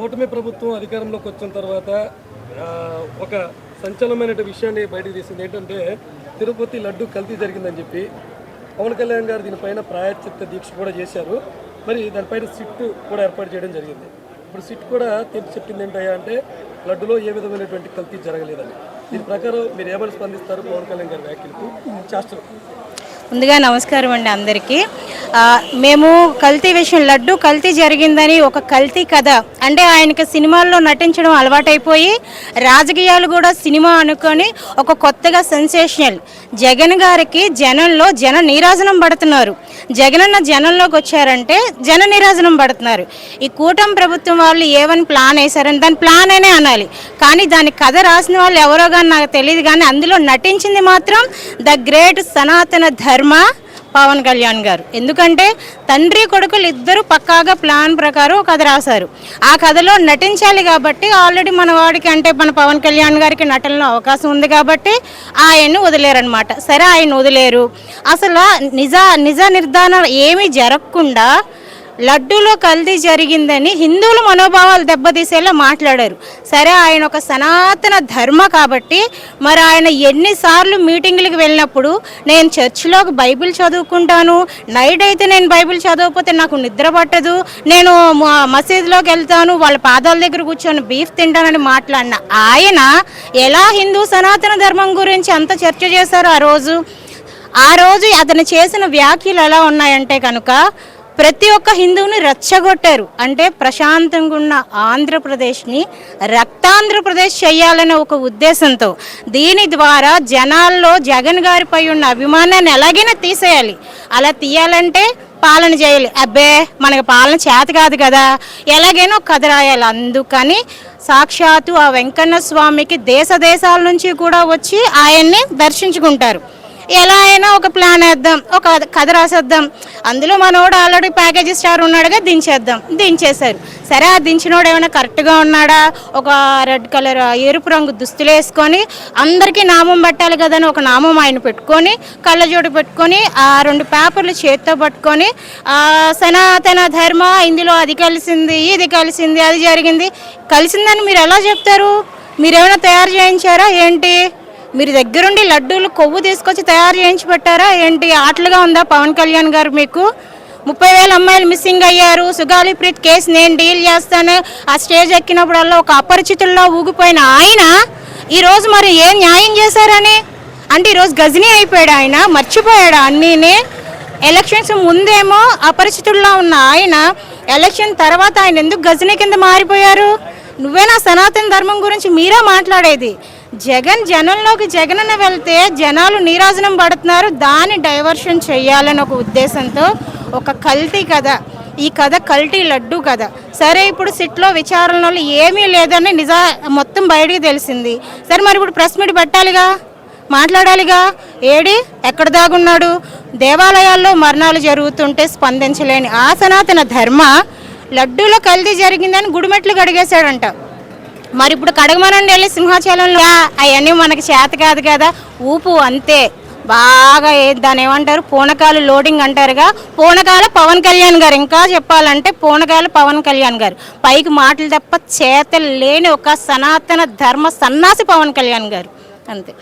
కూటమి ప్రభుత్వం అధికారంలోకి వచ్చిన తర్వాత ఒక సంచలనమైన విషయాన్ని బయటకు తీసింది. ఏంటంటే తిరుపతి లడ్డు కల్తీ జరిగిందని చెప్పి పవన్ కళ్యాణ్ గారు దీనిపైన ప్రాయశ్చిత్త దీక్ష కూడా చేశారు. మరి దానిపైన సిట్ కూడా ఏర్పాటు చేయడం జరిగింది. ఇప్పుడు సిట్ కూడా తీర్పు చెప్పింది ఏంటయ్యా అంటే లడ్డులో ఏ విధమైనటువంటి కల్తీ జరగలేదని. దీని ప్రకారం మీరు ఏమని స్పందిస్తారు పవన్ కళ్యాణ్ గారి వ్యాఖ్యలకు? శాస్త్రం ముందుగా నమస్కారం అండి అందరికీ. మేము కల్తీ విషయం లడ్డు కల్తీ జరిగిందని ఒక కల్తీ కథ అంటే ఆయనకి సినిమాల్లో నటించడం అలవాటైపోయి రాజకీయాలు కూడా సినిమా అనుకొని ఒక కొత్తగా సెన్సేషనల్ జగన్ గారికి జన నీరాజనం పడుతున్నారు. జగనన్న జనంలోకి వచ్చారంటే జన నీరాజనం పడుతున్నారు. ఈ కూటమి ప్రభుత్వం వాళ్ళు ఏమని ప్లాన్ వేశారని దాని ప్లాన్ అనే అనాలి, కానీ దాని కథ రాసిన వాళ్ళు ఎవరో కానీ నాకు తెలియదు, కానీ అందులో నటించింది మాత్రం ద గ్రేట్ సనాతన ధర్మ పవన్ కళ్యాణ్ గారు. ఎందుకంటే తండ్రి కొడుకులు ఇద్దరు పక్కాగా ప్లాన్ ప్రకారం కథ రాశారు. ఆ కథలో నటించాలి కాబట్టి ఆల్రెడీ మన వాడికి అంటే మన పవన్ కళ్యాణ్ గారికి నటనలో అవకాశం ఉంది కాబట్టి ఆయన్ని వదిలేరనమాట. సరే ఆయన వదిలేరు, అసలు నిజ నిర్ధారణ ఏమీ జరగకుండా లడ్డూలో కల్తీ జరిగిందని హిందువుల మనోభావాలు దెబ్బతీసేలా మాట్లాడారు. సరే ఆయన ఒక సనాతన ధర్మ కాబట్టి మరి ఆయన ఎన్నిసార్లు మీటింగ్లకు వెళ్ళినప్పుడు నేను చర్చిలోకి బైబిల్ చదువుకుంటాను, నైట్ అయితే నేను బైబిల్ చదవకపోతే నాకు నిద్ర పట్టదు, నేను మసీదులోకి వెళ్తాను, వాళ్ళ పాదాల దగ్గర కూర్చొని బీఫ్ తింటానని మాట్లాడిన ఆయన ఎలా హిందూ సనాతన ధర్మం గురించి అంత చర్చ చేశారు ఆ రోజు అతను చేసిన వ్యాఖ్యలు ఎలా ఉన్నాయంటే కనుక ప్రతి ఒక్క హిందువుని రెచ్చగొట్టారు. అంటే ప్రశాంతంగా ఉన్న ఆంధ్రప్రదేశ్ని రక్తాంధ్రప్రదేశ్ చేయాలనే ఒక ఉద్దేశంతో దీని ద్వారా జనాల్లో జగన్ గారిపై ఉన్న అభిమానాన్ని ఎలాగైనా తీసేయాలి. అలా తీయాలంటే పాలన చేయాలి. అబ్బే మనకు పాలన చేత కాదు కదా, ఎలాగైనా ఒక కథ రాయాలి. అందుకని సాక్షాత్తు ఆ వెంకన్న స్వామికి దేశాల నుంచి కూడా వచ్చి ఆయన్ని దర్శించుకుంటారు. ఎలా అయినా ఒక ప్లాన్ వేద్దాం, ఒక కథ రాసేద్దాం, అందులో మనోడు ఆల్రెడీ ప్యాకేజీ స్టార్ ఉన్నాడుగా దించేశారు. సరే ఆ దించినోడు ఏమైనా కరెక్ట్గా ఉన్నాడా? ఒక రెడ్ కలర్ ఎరుపు రంగు దుస్తులు వేసుకొని అందరికీ నామం పెట్టాలి కదని ఒక నామం ఆయన పెట్టుకొని కళ్ళజోడు పెట్టుకొని ఆ 2 పేపర్లు చేత్తో పట్టుకొని సనాతన ధర్మ ఇందులో అది కలిసింది ఇది కలిసింది అది జరిగింది కలిసిందని మీరు ఎలా చెప్తారు? మీరేమైనా తయారు చేయించారా ఏంటి? మీరు దగ్గరుండి లడ్డూలు కొవ్వు తీసుకొచ్చి తయారు చేయించి పెట్టారా ఏంటి? ఆటలుగా ఉందా పవన్ కళ్యాణ్ గారు? మీకు 30,000 అమ్మాయిలు మిస్సింగ్ అయ్యారు, సుగాలి ప్రీత్ కేసు నేను డీల్ చేస్తాను ఆ స్టేజ్ ఎక్కినప్పుడల్లా ఒక అపరిచితుల్లో ఊగిపోయిన ఆయన ఈరోజు మరి ఏం న్యాయం చేశారని అంటే ఈరోజు గజనీ అయిపోయాడు ఆయన, మర్చిపోయాడు అన్నీని. ఎలక్షన్స్ ముందేమో అపరిచితుల్లో ఉన్న ఆయన ఎలక్షన్ తర్వాత ఆయన ఎందుకు గజనీ కింద మారిపోయారు? నువ్వేనా సనాతన ధర్మం గురించి మీరే మాట్లాడేది? జనంలోకి జగనన్న వెళ్తే జనాలు నీరాజనం పడుతున్నారు, దాన్ని డైవర్షన్ చేయాలని ఒక ఉద్దేశంతో ఒక కల్తీ కథ, ఈ కథ కల్తీ లడ్డు కథ. సరే ఇప్పుడు సిట్లో విచారణలో ఏమీ లేదని మొత్తం బయటికి తెలిసింది. సరే మరి ఇప్పుడు ప్రెస్ మీట్ పెట్టాలిగా, మాట్లాడాలిగా. ఏడి ఎక్కడ దాగున్నాడు? దేవాలయాల్లో మరణాలు జరుగుతుంటే స్పందించలేని ఆ సనాతన ధర్మ లడ్డూలో కల్తీ జరిగిందని గుడిమెట్లు కడిగేశాడంట. మరి ఇప్పుడు కడగమనండి వెళ్ళి సింహాచలంలో. అవన్నీ మనకి చేత కాదు కదా, ఊపు అంతే బాగా. దాని ఏమంటారు, పూనకాలు లోడింగ్ అంటారుగా, పూనకాల పవన్ కళ్యాణ్ గారు. ఇంకా చెప్పాలంటే పూనకాల పవన్ కళ్యాణ్ గారు. పైకి మాటలు తప్ప చేతలు లేని ఒక సనాతన ధర్మ సన్నాసి పవన్ కళ్యాణ్ గారు, అంతే.